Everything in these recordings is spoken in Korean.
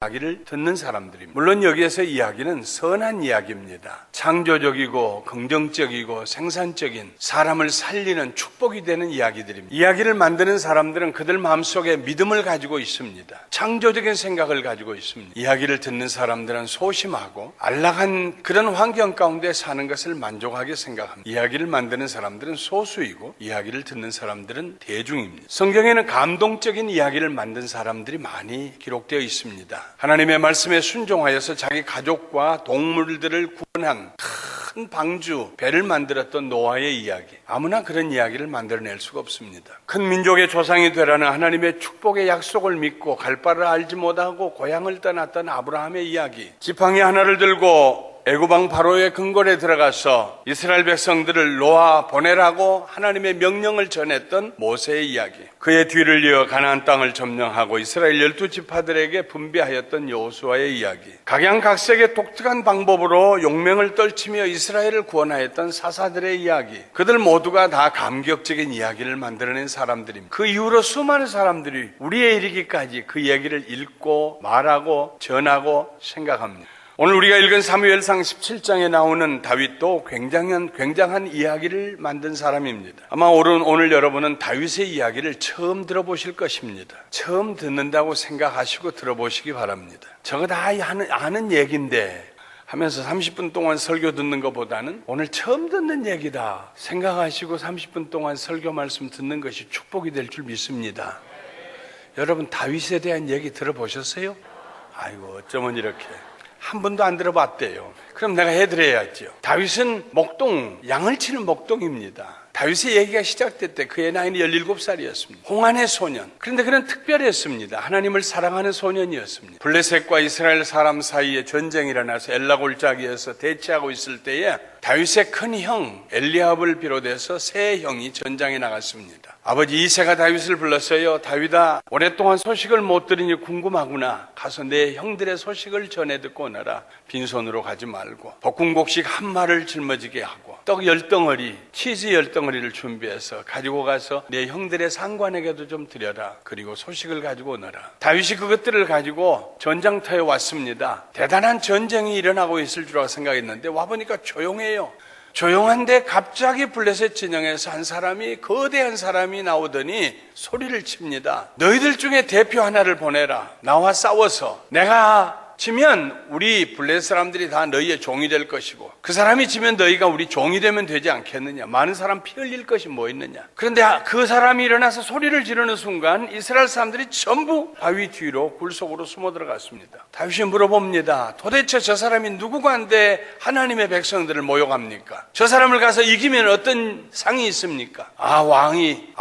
이야기를 듣는 사람들입니다. 물론 여기에서 이야기는 선한 이야기입니다. 창조적이고 긍정적이고 생산적인 사람을 살리는 축복이 되는 이야기들입니다. 이야기를 만드는 사람들은 그들 마음속에 믿음을 가지고 있습니다. 창조적인 생각을 가지고 있습니다. 이야기를 듣는 사람들은 소심하고 안락한 그런 환경 가운데 사는 것을 만족하게 생각합니다. 이야기를 만드는 사람들은 소수이고 이야기를 듣는 사람들은 대중입니다. 성경에는 감동적인 이야기를 만든 사람들이 많이 기록되어 있습니다. 하나님의 말씀에 순종하여서 자기 가족과 동물들을 구원한 큰 방주, 배를 만들었던 노아의 이야기. 아무나 그런 이야기를 만들어낼 수가 없습니다. 큰 민족의 조상이 되라는 하나님의 축복의 약속을 믿고 갈 바를 알지 못하고 고향을 떠났던 아브라함의 이야기. 지팡이 하나를 들고 애굽왕 바로의 궁궐에 들어가서 이스라엘 백성들을 놓아 보내라고 하나님의 명령을 전했던 모세의 이야기. 그의 뒤를 이어 가나안 땅을 점령하고 이스라엘 12지파들에게 분배하였던 여호수아의 이야기. 각양각색의 독특한 방법으로 용맹을 떨치며 이스라엘을 구원하였던 사사들의 이야기. 그들 모두가 다 감격적인 이야기를 만들어낸 사람들입니다. 그 이후로 수많은 사람들이 우리에 이르기까지 그 얘기를 읽고 말하고 전하고 생각합니다. 오늘 우리가 읽은 사무엘상 17장에 나오는 다윗도 굉장한 이야기를 만든 사람입니다. 아마 오늘 여러분은 다윗의 이야기를 처음 들어보실 것입니다. 처음 듣는다고 생각하시고 들어보시기 바랍니다. 저거 다 아는 얘기인데 하면서 30분 동안 설교 듣는 것보다는 오늘 처음 듣는 얘기다 생각하시고 30분 동안 설교 말씀 듣는 것이 축복이 될 줄 믿습니다. 여러분 다윗에 대한 얘기 들어보셨어요? 아이고 어쩌면 이렇게 한 번도 안 들어봤대요. 그럼 내가 해드려야죠. 다윗은 양을 치는 목동입니다. 다윗의 얘기가 시작될 때 그의 나이는 17살이었습니다. 홍안의 소년. 그런데 그는 특별했습니다. 하나님을 사랑하는 소년이었습니다. 블레셋과 이스라엘 사람 사이에 전쟁이 일어나서 엘라 골짜기에서 대치하고 있을 때에 다윗의 큰 형 엘리압을 비롯해서 세 형이 전장에 나갔습니다. 아버지 이새가 다윗을 불렀어요. 다윗아, 오랫동안 소식을 못 들으니 궁금하구나. 가서 내 형들의 소식을 전해 듣고 오너라. 빈손으로 가지 말고 볶음곡식 한 마를 짊어지게 하고 떡 10덩어리, 치즈 10덩어리를 준비해서 가지고 가서 내 형들의 상관에게도 좀 드려라. 그리고 소식을 가지고 오너라. 다윗이 그것들을 가지고 전장터에 왔습니다. 대단한 전쟁이 일어나고 있을 줄 생각했는데 와보니까 조용해요. 조용한데 갑자기 블레셋 진영에서 거대한 사람이 나오더니 소리를 칩니다. 너희들 중에 대표 하나를 보내라. 나와 싸워서 내가 지면 우리 블레셋 사람들이 다 너희의 종이 될 것이고 그 사람이 지면 너희가 우리 종이 되면 되지 않겠느냐. 많은 사람 피 흘릴 것이 뭐 있느냐. 그런데 그 사람이 일어나서 소리를 지르는 순간 이스라엘 사람들이 전부 바위 뒤로 굴속으로 숨어 들어갔습니다. 다윗이 물어봅니다. 도대체 저 사람이 누구간데 하나님의 백성들을 모욕합니까? 저 사람을 가서 이기면 어떤 상이 있습니까? 왕이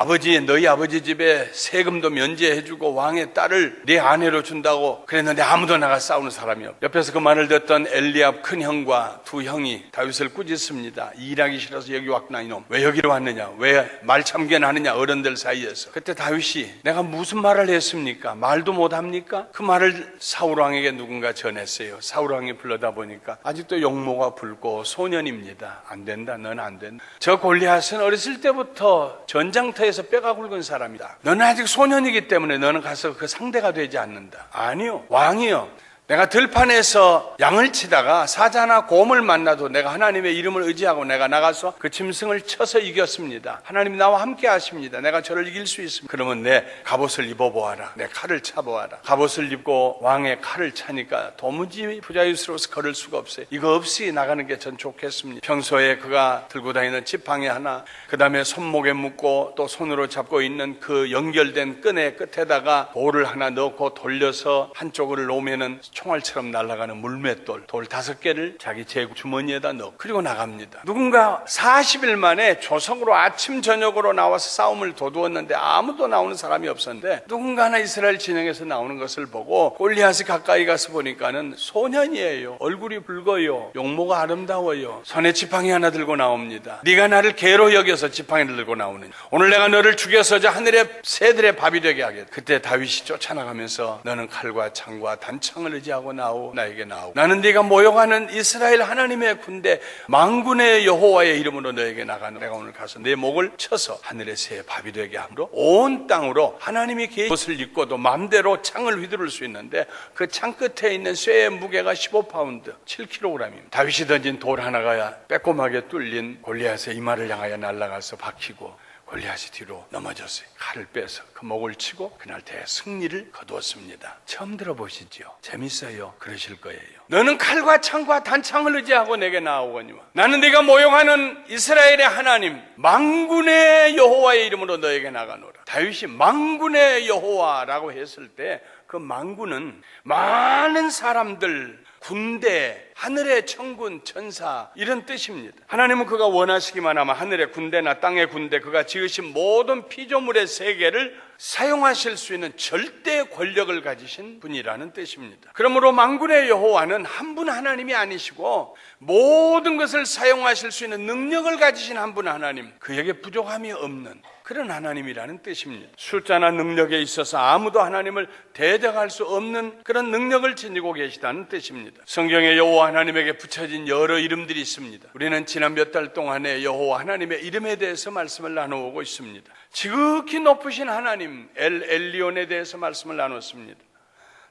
너희 아버지 집에 세금도 면제해주고 왕의 딸을 네 아내로 준다고 그랬는데 아무도 나가 싸우는 사람이 없어. 옆에서 그 말을 듣던 엘리압 큰 형과 두 형이 다윗을 꾸짖습니다. 일하기 싫어서 여기 왔구나 이놈. 왜 여기로 왔느냐. 왜 말참견 하느냐 어른들 사이에서. 그때 다윗이 내가 무슨 말을 했습니까? 말도 못합니까? 그 말을 사울왕에게 누군가 전했어요. 사울왕이 불러다 보니까 아직도 용모가 붉고 소년입니다. 안 된다. 넌 안 된다. 저 골리앗은 어렸을 때부터 전장터에서 뼈가 굵은 사람이다. 너는 아직 소년이기 때문에 너는 가서 그 상대가 되지 않는다. 아니요. 왕이요. 내가 들판에서 양을 치다가 사자나 곰을 만나도 내가 하나님의 이름을 의지하고 내가 나가서 그 짐승을 쳐서 이겼습니다. 하나님이 나와 함께 하십니다. 내가 저를 이길 수 있습니다. 그러면 내 갑옷을 입어보아라. 내 칼을 차보아라. 갑옷을 입고 왕의 칼을 차니까 도무지 부자유스러워서 걸을 수가 없어요. 이거 없이 나가는 게 전 좋겠습니다. 평소에 그가 들고 다니는 지팡이 하나, 그 다음에 손목에 묶고 또 손으로 잡고 있는 그 연결된 끈의 끝에다가 돌을 하나 넣고 돌려서 한쪽을 놓으면은 총알처럼 날아가는 물맷돌, 돌 5개를 자기 제구 주머니에다 넣고 그리고 나갑니다. 누군가 40일 만에 조성으로 아침 저녁으로 나와서 싸움을 도두었는데 아무도 나오는 사람이 없었는데 누군가 하나 이스라엘 진영에서 나오는 것을 보고 골리앗이 가까이 가서 보니까는 소년이에요. 얼굴이 붉어요. 용모가 아름다워요. 손에 지팡이 하나 들고 나옵니다. 네가 나를 개로 여겨서 지팡이를 들고 나오느냐. 오늘 내가 너를 죽여서 저 하늘의 새들의 밥이 되게 하겠다. 그때 다윗이 쫓아나가면서 너는 칼과 창과 단창을 의지하라. 의지하고 나에게 나오고 나는 네가 모욕하는 이스라엘 하나님의 군대 만군의 여호와의 이름으로 너에게 나가노라. 내가 오늘 가서 내 목을 쳐서 하늘의 새 밥이 되게 함으로 온 땅으로 하나님이 계신 옷을 입고도 마음대로 창을 휘두를 수 있는데 그 창 끝에 있는 쇠의 무게가 15파운드 7kg입니다. 다윗이 던진 돌 하나가 빼꼼하게 뚫린 골리앗의 이마를 향하여 날아가서 박히고 골리앗이 뒤로 넘어졌어요. 칼을 빼서 그 목을 치고 그날 대승리를 거두었습니다. 처음 들어보시죠? 재밌어요. 그러실 거예요. 너는 칼과 창과 단창을 의지하고 내게 나아오거니와 나는 네가 모욕하는 이스라엘의 하나님 만군의 여호와의 이름으로 너에게 나가노라. 다윗이 만군의 여호와라고 했을 때 그 만군은 많은 사람들, 군대, 하늘의 천군, 천사 이런 뜻입니다. 하나님은 그가 원하시기만 하면 하늘의 군대나 땅의 군대, 그가 지으신 모든 피조물의 세계를 사용하실 수 있는 절대 권력을 가지신 분이라는 뜻입니다. 그러므로 만군의 여호와는 한 분 하나님이 아니시고 모든 것을 사용하실 수 있는 능력을 가지신 한 분 하나님, 그에게 부족함이 없는 그런 하나님이라는 뜻입니다. 숫자나 능력에 있어서 아무도 하나님을 대적할 수 없는 그런 능력을 지니고 계시다는 뜻입니다. 성경에 여호와 하나님에게 붙여진 여러 이름들이 있습니다. 우리는 지난 몇 달 동안에 여호와 하나님의 이름에 대해서 말씀을 나누고 있습니다. 지극히 높으신 하나님 엘 엘리온에 대해서 말씀을 나눴습니다.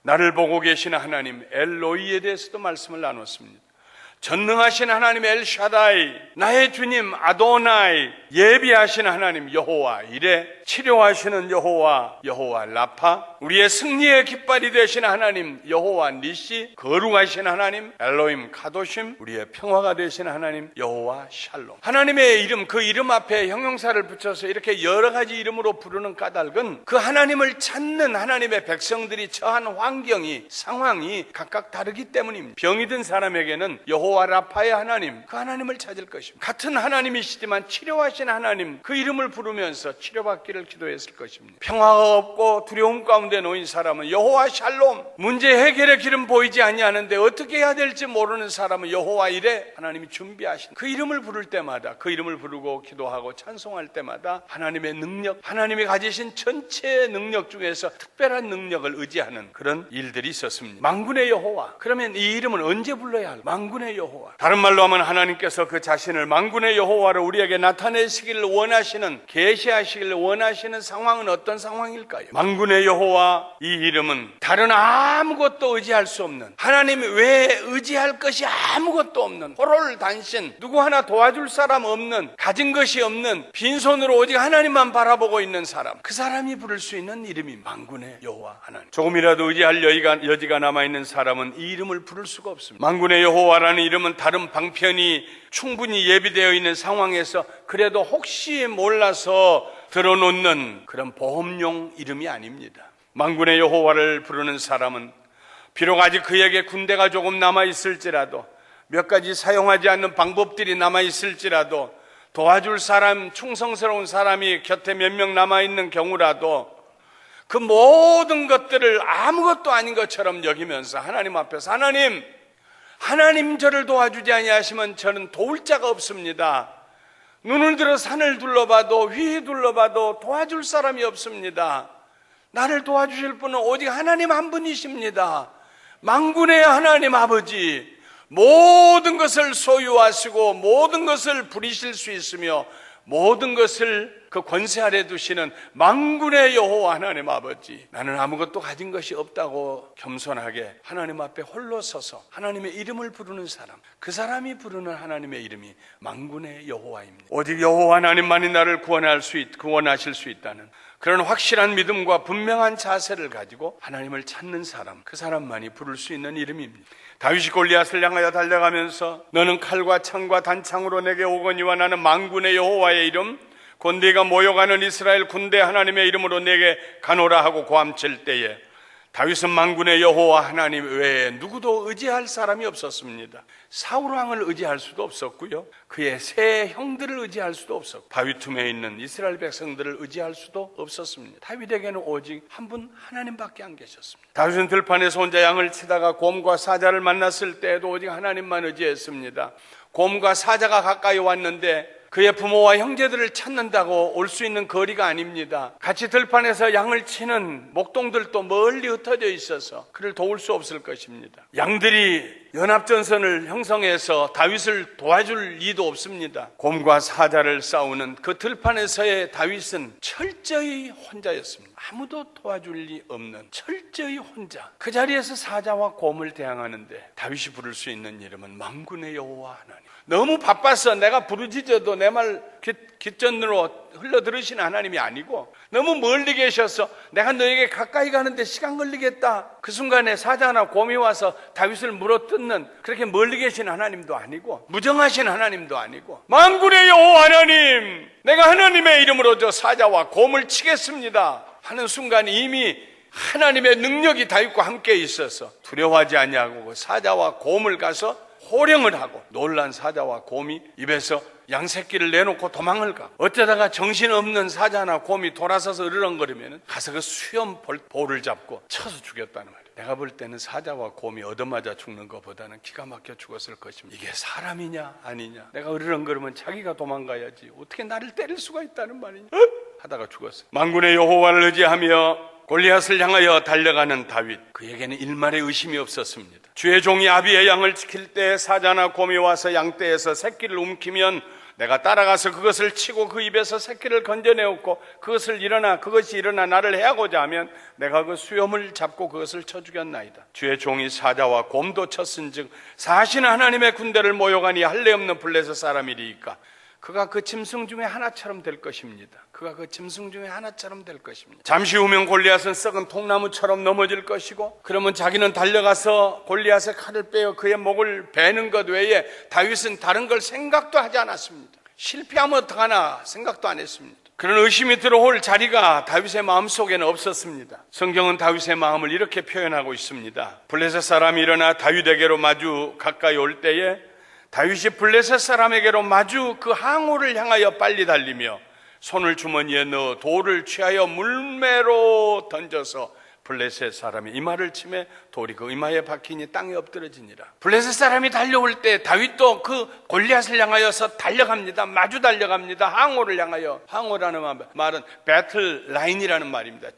나를 보고 계시는 하나님 엘로이에 대해서도 말씀을 나눴습니다. 전능하신 하나님 엘샤다이, 나의 주님 아도나이, 예비하시는 하나님 여호와 이레, 치료하시는 여호와 라파, 우리의 승리의 깃발이 되시는 하나님 여호와 니시, 거룩하신 하나님 엘로임 카도심, 우리의 평화가 되시는 하나님 여호와 샬롬. 하나님의 이름, 그 이름 앞에 형용사를 붙여서 이렇게 여러 가지 이름으로 부르는 까닭은 그 하나님을 찾는 하나님의 백성들이 처한 환경이, 상황이 각각 다르기 때문입니다. 병이 든 사람에게는 여호와 라파의 하나님, 그 하나님을 찾을 것입니다. 같은 하나님이시지만 치료하신 하나님, 그 이름을 부르면서 치료받기를 기도했을 것입니다. 평화가 없고 두려움 가운데 놓인 사람은 여호와 샬롬, 문제 해결의 길은 보이지 아니하는데 어떻게 해야 될지 모르는 사람은 여호와 이레, 하나님이 준비하신 그 이름을 부를 때마다, 그 이름을 부르고 기도하고 찬송할 때마다 하나님의 능력, 하나님이 가지신 전체 능력 중에서 특별한 능력을 의지하는 그런 일들이 있었습니다. 만군의 여호와, 그러면 이 이름은 언제 불러야 할까? 만군의 여호와. 다른 말로 하면 하나님께서 그 자신을 만군의 여호와를 우리에게 나타내시기를 원하시는, 계시하시기를 원하시는 상황은 어떤 상황일까요? 만군의 여호와, 이 이름은 다른 아무것도 의지할 수 없는, 하나님 외에 의지할 것이 아무것도 없는, 호롤단신, 누구 하나 도와줄 사람 없는, 가진 것이 없는, 빈손으로 오직 하나님만 바라보고 있는 사람, 그 사람이 부를 수 있는 이름이 만군의 여호와 하나님. 조금이라도 의지할 여지가 남아있는 사람은 이 이름을 부를 수가 없습니다. 만군의 여호와라는 이름은 다른 방편이 충분히 예비되어 있는 상황에서 그래도 혹시 몰라서 들어놓는 그런 보험용 이름이 아닙니다. 만군의 여호와를 부르는 사람은 비록 아직 그에게 군대가 조금 남아있을지라도, 몇 가지 사용하지 않는 방법들이 남아있을지라도, 도와줄 사람, 충성스러운 사람이 곁에 몇 명 남아있는 경우라도 그 모든 것들을 아무것도 아닌 것처럼 여기면서 하나님 앞에서 하나님 저를 도와주지 아니하시면 저는 도울 자가 없습니다. 눈을 들어 산을 둘러봐도 휘 둘러봐도 도와줄 사람이 없습니다. 나를 도와주실 분은 오직 하나님 한 분이십니다. 만군의 하나님 아버지, 모든 것을 소유하시고 모든 것을 부리실 수 있으며 모든 것을 그 권세 아래 두시는 만군의 여호와 하나님 아버지, 나는 아무것도 가진 것이 없다고 겸손하게 하나님 앞에 홀로 서서 하나님의 이름을 부르는 사람, 그 사람이 부르는 하나님의 이름이 만군의 여호와입니다. 오직 여호와 하나님만이 나를 구원하실 수 있다는 그런 확실한 믿음과 분명한 자세를 가지고 하나님을 찾는 사람, 그 사람만이 부를 수 있는 이름입니다. 다윗이 골리앗을 향하여 달려가면서 너는 칼과 창과 단창으로 내게 오거니와 나는 만군의 여호와의 이름 곧 네가 모욕하는 이스라엘 군대 하나님의 이름으로 내게 가노라 하고 고함칠 때에 다윗은 만군의 여호와 하나님 외에 누구도 의지할 사람이 없었습니다. 사울 왕을 의지할 수도 없었고요, 그의 세 형들을 의지할 수도 없었고, 바위틈에 있는 이스라엘 백성들을 의지할 수도 없었습니다. 다윗에게는 오직 한 분 하나님밖에 안 계셨습니다. 다윗은 들판에서 혼자 양을 치다가 곰과 사자를 만났을 때에도 오직 하나님만 의지했습니다. 곰과 사자가 가까이 왔는데 그의 부모와 형제들을 찾는다고 올 수 있는 거리가 아닙니다. 같이 들판에서 양을 치는 목동들도 멀리 흩어져 있어서 그를 도울 수 없을 것입니다. 양들이 연합전선을 형성해서 다윗을 도와줄 리도 없습니다. 곰과 사자를 싸우는 그 들판에서의 다윗은 철저히 혼자였습니다. 아무도 도와줄 리 없는 철저히 혼자. 그 자리에서 사자와 곰을 대항하는데 다윗이 부를 수 있는 이름은 만군의 여호와 하나님. 너무 바빠서 내가 부르짖어도 내 말 귓전으로 흘러들으시는 하나님이 아니고 너무 멀리 계셔서 내가 너에게 가까이 가는데 시간 걸리겠다. 그 순간에 사자나 곰이 와서 다윗을 물어뜯는 그렇게 멀리 계신 하나님도 아니고 무정하신 하나님도 아니고 만군의 여호와 하나님, 내가 하나님의 이름으로 저 사자와 곰을 치겠습니다 하는 순간 이미 하나님의 능력이 다윗과 함께 있어서 두려워하지 아니하고 사자와 곰을 가서 호령을 하고 놀란 사자와 곰이 입에서 양새끼를 내놓고 도망을 가고 어쩌다가 정신없는 사자나 곰이 돌아서서 으르렁거리면 가서 그 수염 볼을 잡고 쳐서 죽였다는 말이에요. 내가 볼 때는 사자와 곰이 얻어맞아 죽는 것보다는 기가 막혀 죽었을 것입니다. 이게 사람이냐 아니냐, 내가 으르렁거리면 자기가 도망가야지 어떻게 나를 때릴 수가 있다는 말이냐 하다가 죽었어요. 만군의 여호와를 의지하며 골리앗을 향하여 달려가는 다윗, 그에게는 일말의 의심이 없었습니다. 주의 종이 아비의 양을 지킬 때 사자나 곰이 와서 양떼에서 새끼를 움키면 내가 따라가서 그것을 치고 그 입에서 새끼를 건져내었고 그것이 일어나 나를 해하고자 하면 내가 그 수염을 잡고 그것을 쳐 죽였나이다. 주의 종이 사자와 곰도 쳤은즉 사신 하나님의 군대를 모여가니 할례 없는 블레셋 사람이리이까 그가 그 짐승 중에 하나처럼 될 것입니다. 그가 그 짐승 중에 하나처럼 될 것입니다. 잠시 후면 골리앗은 썩은 통나무처럼 넘어질 것이고 그러면 자기는 달려가서 골리앗의 칼을 빼어 그의 목을 베는 것 외에 다윗은 다른 걸 생각도 하지 않았습니다. 실패하면 어떡하나 생각도 안 했습니다. 그런 의심이 들어올 자리가 다윗의 마음속에는 없었습니다. 성경은 다윗의 마음을 이렇게 표현하고 있습니다. 블레셋 사람이 일어나 다윗에게로 마주 가까이 올 때에 다윗이 블레셋 사람에게로 마주 그 항우를 향하여 빨리 달리며 손을 주머니에 넣어 돌을 취하여 물매로 던져서 블레셋 사람이 이마를 치매 돌이 그 이마에 박히니 땅에 엎드러지니라. 블레셋 사람이 달려올 때 다윗도 그 골리앗을 향하여서 달려갑니다. 마주 달려갑니다. 항우를 향하여. 항우라는 말은 배틀 라인이라는 말입니다.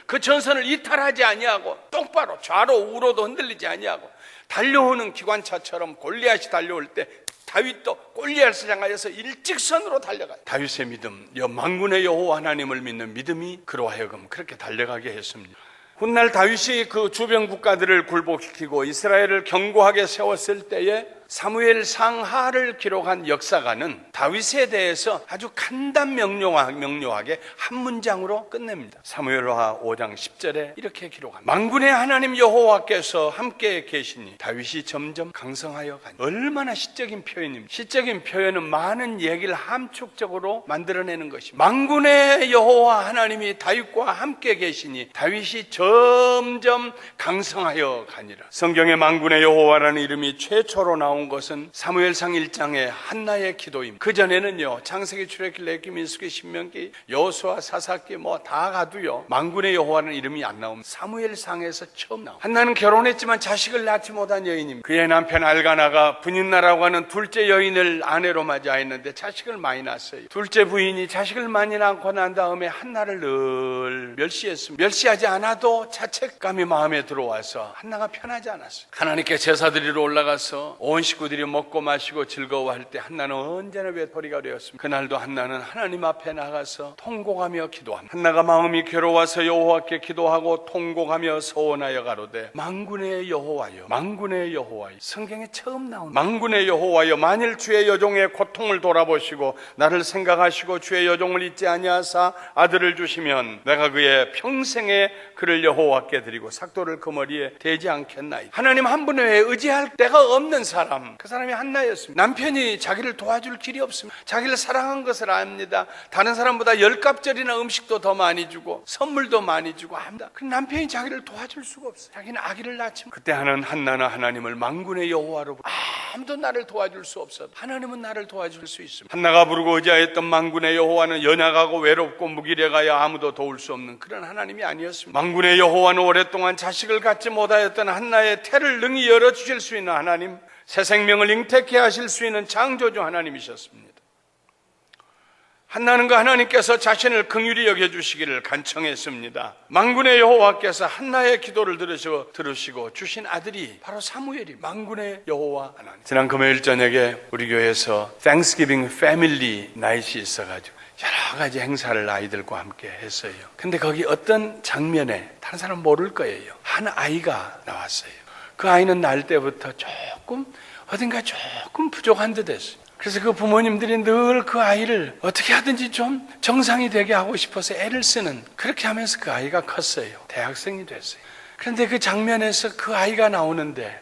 그 전선을 이탈하지 아니하고 똑바로 좌로 우로도 흔들리지 아니하고 달려오는 기관차처럼 골리앗이 달려올 때 다윗도 골리앗을 향하여서 일직선으로 달려가요. 다윗의 믿음, 만군의 여호와 하나님을 믿는 믿음이 그로 하여금 그렇게 달려가게 했습니다. 훗날 다윗이 그 주변 국가들을 굴복시키고 이스라엘을 견고하게 세웠을 때에 사무엘 상하를 기록한 역사가는 다윗에 대해서 아주 간단 명료하게 한 문장으로 끝냅니다. 사무엘하 5장 10절에 이렇게 기록합니다. 만군의 하나님 여호와께서 함께 계시니 다윗이 점점 강성하여 가니. 얼마나 시적인 표현입니다. 시적인 표현은 많은 얘기를 함축적으로 만들어내는 것입니다. 만군의 여호와 하나님이 다윗과 함께 계시니 다윗이 점점 강성하여 가니라. 성경에 만군의 여호와라는 이름이 최초로 나온 것은 사무엘상 1장의 한나의 기도입니다. 그 전에는요, 창세기, 출애굽기, 레위기, 민수기, 신명기, 여호수아, 사사기 다 가도요 만군의 여호와라는 이름이 안 나옵니다. 사무엘상에서 처음 나옵니다. 한나는 결혼했지만 자식을 낳지 못한 여인입니다. 그의 남편 알가나가 분인나라고 하는 둘째 여인을 아내로 맞이하였는데 자식을 많이 낳았어요. 둘째 부인이 자식을 많이 낳고 난 다음에 한나를 늘 멸시했습니다. 멸시하지 않아도 자책감이 마음에 들어와서 한나가 편하지 않았어요. 하나님께 제사 드리러 올라가서 온 식구들이 먹고 마시고 즐거워할 때 한나는 언제나 외톨이가 되었습니다. 그날도 한나는 하나님 앞에 나가서 통곡하며 기도합니다. 한나가 마음이 괴로워서 여호와께 기도하고 통곡하며 서원하여 가로되 만군의 여호와여, 만군의 여호와여. 성경에 처음 나온 만군의 여호와여, 만일 주의 여종의 고통을 돌아보시고 나를 생각하시고 주의 여종을 잊지 아니하사 아들을 주시면 내가 그의 평생에 그를 여호와께 드리고 삭도를 그 머리에 대지 않겠나이다. 하나님 한 분 외에 의지할 데가 없는 사람, 그 사람이 한나였습니다. 남편이 자기를 도와줄 길이 없습니다. 자기를 사랑한 것을 압니다. 다른 사람보다 10갑절이나 음식도 더 많이 주고 선물도 많이 주고 합니다. 그 남편이 자기를 도와줄 수가 없어요. 자기는 아기를 낳지만. 그때 하는 한나는 하나님을 만군의 여호와로 아무도 나를 도와줄 수 없어도 하나님은 나를 도와줄 수 있습니다. 한나가 부르고 의지하였던 만군의 여호와는 연약하고 외롭고 무기력하여 아무도 도울 수 없는 그런 하나님이 아니었습니다. 만군의 여호와는 오랫동안 자식을 갖지 못하였던 한나의 태를 능히 열어주실 수 있는 하나님, 새 생명을 잉태케 하실 수 있는 창조주 하나님이셨습니다. 한나는 그 하나님께서 자신을 긍휼히 여겨주시기를 간청했습니다. 만군의 여호와께서 한나의 기도를 들으시고 주신 아들이 바로 사무엘이 만군의 여호와 하나님. 지난 금요일 저녁에 우리 교회에서 Thanksgiving Family Night이 있어가지고 여러 가지 행사를 아이들과 함께 했어요. 근데 거기 어떤 장면에 다른 사람 모를 거예요. 한 아이가 나왔어요. 그 아이는 날 때부터 어딘가 조금 부족한 듯 했어요. 그래서 그 부모님들이 늘 그 아이를 어떻게 하든지 좀 정상이 되게 하고 싶어서 애를 쓰는, 그렇게 하면서 그 아이가 컸어요. 대학생이 됐어요. 그런데 그 장면에서 그 아이가 나오는데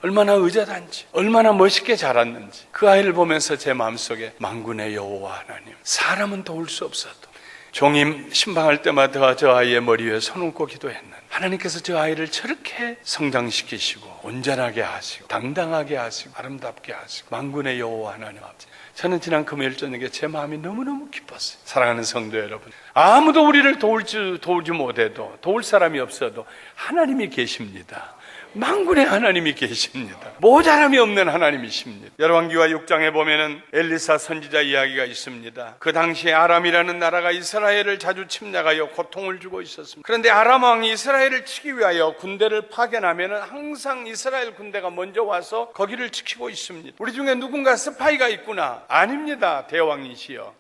얼마나 의젓한지, 얼마나 멋있게 자랐는지, 그 아이를 보면서 제 마음속에 만군의 여호와 하나님, 사람은 도울 수 없어도 종이 신방할 때마다 저 아이의 머리 위에 손 얹고 기도했는 하나님께서 저 아이를 저렇게 성장시키시고 온전하게 하시고 당당하게 하시고 아름답게 하시고 만군의 여호와 하나님 아버지, 저는 지난 금요일 저녁에 제 마음이 너무너무 기뻤어요. 사랑하는 성도 여러분, 아무도 우리를 도우지 못해도, 도울 사람이 없어도 하나님이 계십니다. 만군의 하나님이 계십니다. 모자람이 없는 하나님이십니다. 열왕기와 6장에 보면은 엘리사 선지자 이야기가 있습니다. 그 당시에 아람이라는 나라가 이스라엘을 자주 침략하여 고통을 주고 있었습니다. 그런데 아람 왕이 이스라엘을 치기 위하여 군대를 파견하면은 항상 이스라엘 군대가 먼저 와서 거기를 지키고 있습니다. 우리 중에 누군가 스파이가 있구나. 아닙니다. 대왕이시여.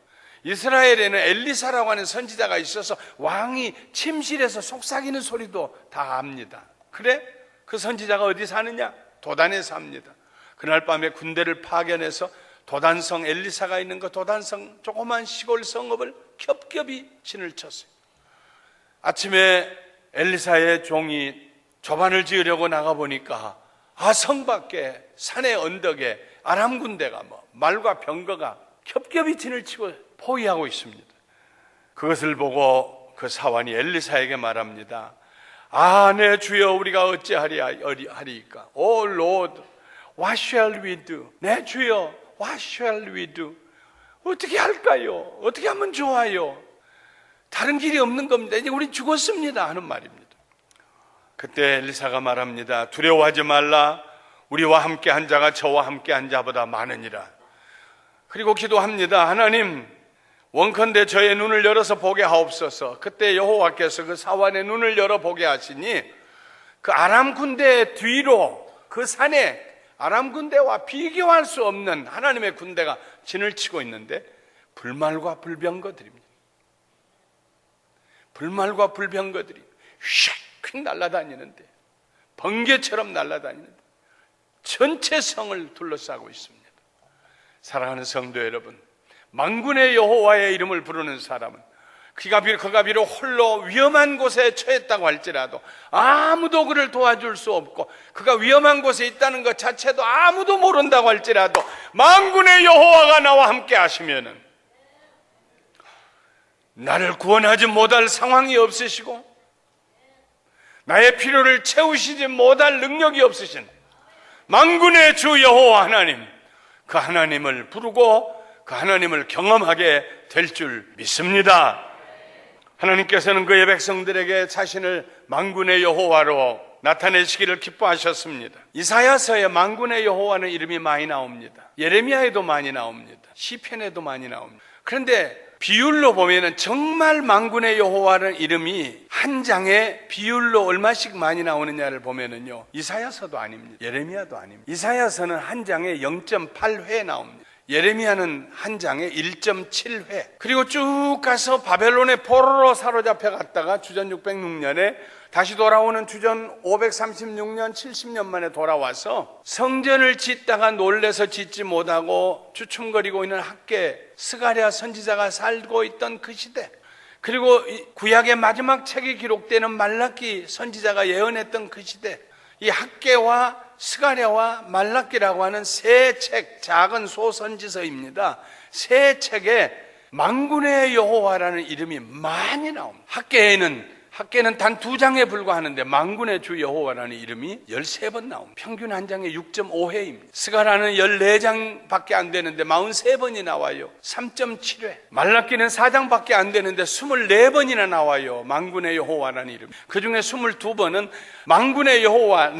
이스라엘에는 엘리사라고 하는 선지자가 있어서 왕이 침실에서 속삭이는 소리도 다 압니다. 그래? 그 선지자가 어디 사느냐? 도단에 삽니다. 그날 밤에 군대를 파견해서 도단성, 엘리사가 있는 그 도단성 조그만 시골 성읍을 겹겹이 진을 쳤어요. 아침에 엘리사의 종이 조반을 지으려고 나가보니까 성 밖에 산의 언덕에 아람 군대가 말과 병거가 겹겹이 진을 치고 포위하고 있습니다. 그것을 보고 그 사환이 엘리사에게 말합니다. 내 주여, 우리가 어찌하리이까? O Lord, what shall we do? 내 주여, what shall we do? 어떻게 할까요? 어떻게 하면 좋아요? 다른 길이 없는 겁니다. 이제 우리 죽었습니다 하는 말입니다. 그때 엘리사가 말합니다. 두려워하지 말라. 우리와 함께 한 자가 저와 함께 한 자보다 많으니라. 그리고 기도합니다. 하나님, 원컨대 저의 눈을 열어서 보게 하옵소서. 그때 여호와께서 그 사환의 눈을 열어 보게 하시니 그 아람 군대 뒤로 그 산에 아람 군대와 비교할 수 없는 하나님의 군대가 진을 치고 있는데 불말과 불병거들입니다. 불말과 불병거들이 휙 날아다니는데, 번개처럼 날아다니는데 전체 성을 둘러싸고 있습니다. 사랑하는 성도 여러분, 만군의 여호와의 이름을 부르는 사람은 그가 비록 홀로 위험한 곳에 처했다고 할지라도 아무도 그를 도와줄 수 없고, 그가 위험한 곳에 있다는 것 자체도 아무도 모른다고 할지라도 만군의 여호와가 나와 함께 하시면은 나를 구원하지 못할 상황이 없으시고 나의 필요를 채우시지 못할 능력이 없으신 만군의 주 여호와 하나님, 그 하나님을 부르고 그 하나님을 경험하게 될 줄 믿습니다. 하나님께서는 그의 백성들에게 자신을 만군의 여호와로 나타내시기를 기뻐하셨습니다. 이사야서에 만군의 여호와는 이름이 많이 나옵니다. 예레미야에도 많이 나옵니다. 시편에도 많이 나옵니다. 그런데 비율로 보면은 정말 만군의 여호와는 이름이 한 장에 비율로 얼마씩 많이 나오느냐를 보면은요, 이사야서도 아닙니다. 예레미야도 아닙니다. 이사야서는 한 장에 0.8회 나옵니다. 예레미야는 한 장에 1.7회. 그리고 쭉 가서 바벨론의 포로로 사로잡혀 갔다가 주전 606년에 다시 돌아오는 주전 536년 70년 만에 돌아와서 성전을 짓다가 놀래서 짓지 못하고 주춤거리고 있는 학계 스가랴 선지자가 살고 있던 그 시대, 그리고 구약의 마지막 책이 기록되는 말라기 선지자가 예언했던 그 시대, 이 학계와 스가랴와 말라기라고 하는 세 책, 작은 소선지서입니다. 세 책에 만군의 여호와라는 이름이 많이 나옵니다. 밖에는 단 2장에 불과하는데 만군의 주 여호와라는 이름이 13번 나옵니다. 평균 한 장에 6.5회입니다. 스가라는 14장밖에 안 되는데 43번이 나와요. 3.7회. 말라기는 4장밖에 안 되는데 24번이나 나와요. 만군의 여호와라는 이름. 그 중에 22번은 만군의 여호와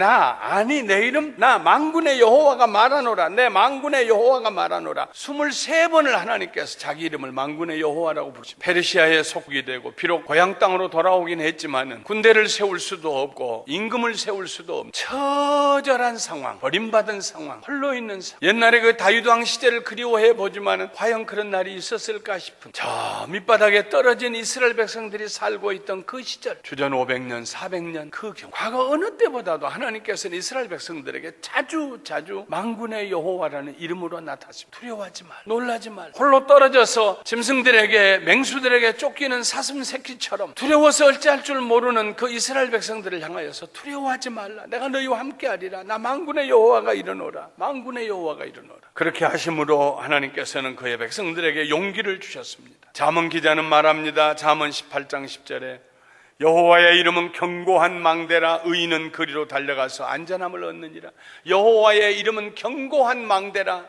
내 이름 나 만군의 여호와가 말하노라, 내 만군의 여호와가 말하노라. 23번을 하나님께서 자기 이름을 만군의 여호와라고 부르십니다. 페르시아에 속국이 되고 비록 고향 땅으로 돌아오긴 했지만은 군대를 세울 수도 없고 임금을 세울 수도 없는 처절한 상황, 버림받은 상황, 홀로 있는 상황. 옛날에 그 다윗 왕 시대를 그리워해 보지만은 과연 그런 날이 있었을까 싶은 저 밑바닥에 떨어진 이스라엘 백성들이 살고 있던 그 시절, 주전 500년 400년 그 경우, 과거 어느 때보다도 하나님께서는 이스라엘 백성들에게 자주 만군의 여호와라는 이름으로 나타났습니다. 두려워하지 말, 놀라지 말. 홀로 떨어져서 짐승들에게, 맹수들에게 쫓기는 사슴 새끼처럼 두려워서 어찌할 줄 모르는 그 이스라엘 백성들을 향하여서 두려워하지 말라, 내가 너희와 함께하리라, 나 만군의 여호와가 이르노라, 만군의 여호와가 이르노라. 그렇게 하심으로 하나님께서는 그의 백성들에게 용기를 주셨습니다. 잠언 기자는 말합니다. 잠언 18장 10절에 여호와의 이름은 견고한 망대라, 의인은 그리로 달려가서 안전함을 얻느니라. 여호와의 이름은 견고한 망대라.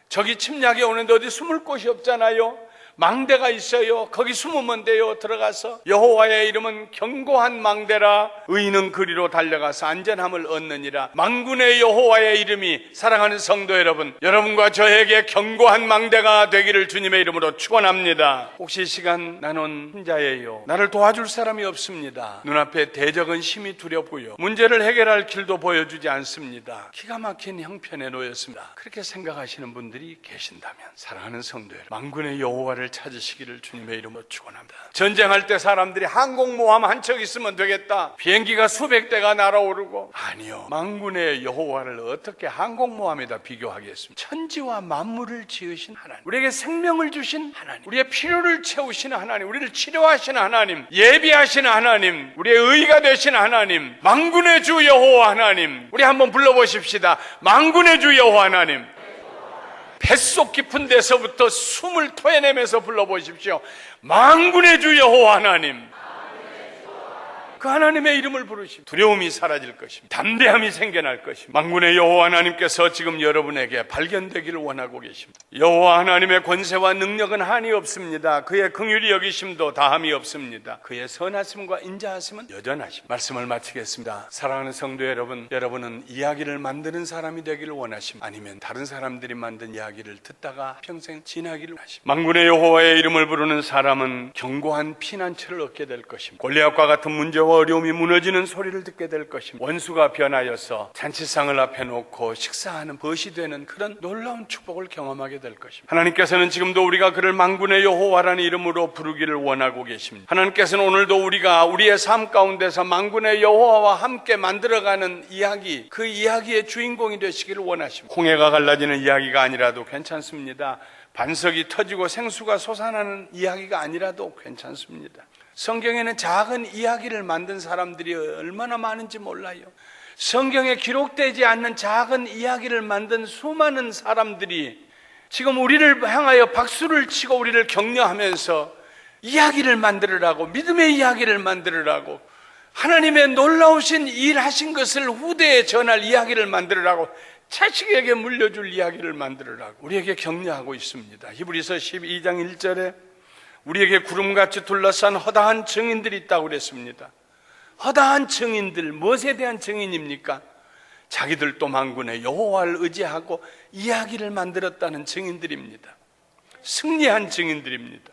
적이 침략해 오는데 어디 숨을 곳이 없잖아요. 망대가 있어요. 거기 숨으면 돼요. 들어가서 여호와의 이름은 견고한 망대라, 의인은 그리로 달려가서 안전함을 얻느니라. 만군의 여호와의 이름이, 사랑하는 성도 여러분, 여러분과 저에게 견고한 망대가 되기를 주님의 이름으로 축원합니다. 혹시 시간 나눈 혼자예요. 나를 도와줄 사람이 없습니다. 눈앞에 대적은 심히 두렵고요, 문제를 해결할 길도 보여주지 않습니다. 기가 막힌 형편에 놓였습니다. 그렇게 생각하시는 분들이 계신다면 사랑하는 성도 여러분, 만군의 여호와를 찾으시기를 주님의 이름으로 축원합니다. 전쟁할 때 사람들이 항공모함 한 척 있으면 되겠다, 비행기가 수백 대가 날아오르고, 아니요, 만군의 여호와를 어떻게 항공모함에다 비교하겠습니까? 천지와 만물을 지으신 하나님, 우리에게 생명을 주신 하나님, 우리의 필요를 채우시는 하나님, 우리를 치료하시는 하나님, 예비하시는 하나님, 우리의 의가 되시는 하나님, 만군의 주 여호와 하나님. 우리 한번 불러보십시다. 만군의 주 여호와 하나님. 뱃속 깊은 데서부터 숨을 토해내면서 불러보십시오. 만군의 주 여호와 하나님. 그 하나님의 이름을 부르시면 두려움이 사라질 것입니다. 담대함이 생겨날 것입니다. 만군의 여호와 하나님께서 지금 여러분에게 발견되기를 원하고 계십니다. 여호와 하나님의 권세와 능력은 한이 없습니다. 그의 긍휼히 여기심도 다함이 없습니다. 그의 선하심과 인자하심은 여전하십니다. 말씀을 마치겠습니다. 사랑하는 성도 여러분, 여러분은 이야기를 만드는 사람이 되기를 원하십니다. 아니면 다른 사람들이 만든 이야기를 듣다가 평생 지나기를 원하십니다. 만군의 여호와의 이름을 부르는 사람은 견고한 피난처를 얻게 될 것입니다. 골리앗과 같은 문제와 어려움이 무너지는 소리를 듣게 될 것입니다. 원수가 변하여서 잔치상을 앞에 놓고 식사하는 벗이 되는 그런 놀라운 축복을 경험하게 될 것입니다. 하나님께서는 지금도 우리가 그를 만군의 여호와라는 이름으로 부르기를 원하고 계십니다. 하나님께서는 오늘도 우리가 우리의 삶 가운데서 만군의 여호와와 함께 만들어가는 이야기, 그 이야기의 주인공이 되시기를 원하십니다. 홍해가 갈라지는 이야기가 아니라도 괜찮습니다. 반석이 터지고 생수가 솟아나는 이야기가 아니라도 괜찮습니다. 성경에는 작은 이야기를 만든 사람들이 얼마나 많은지 몰라요. 성경에 기록되지 않는 작은 이야기를 만든 수많은 사람들이 지금 우리를 향하여 박수를 치고 우리를 격려하면서 이야기를 만들으라고, 믿음의 이야기를 만들으라고, 하나님의 놀라우신 일하신 것을 후대에 전할 이야기를 만들으라고, 자식에게 물려줄 이야기를 만들으라고 우리에게 격려하고 있습니다. 히브리서 12장 1절에 우리에게 구름같이 둘러싼 허다한 증인들이 있다고 그랬습니다. 허다한 증인들, 무엇에 대한 증인입니까? 자기들도 만군의 여호와를 의지하고 이야기를 만들었다는 증인들입니다. 승리한 증인들입니다.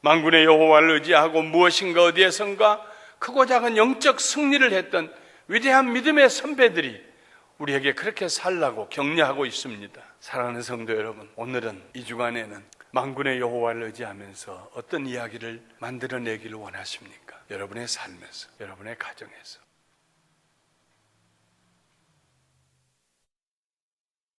만군의 여호와를 의지하고 무엇인가 어디에선가 크고 작은 영적 승리를 했던 위대한 믿음의 선배들이 우리에게 그렇게 살라고 격려하고 있습니다. 사랑하는 성도 여러분, 오늘은 이 주간에는 만군의 여호와를 의지하면서 어떤 이야기를 만들어내기를 원하십니까? 여러분의 삶에서, 여러분의 가정에서.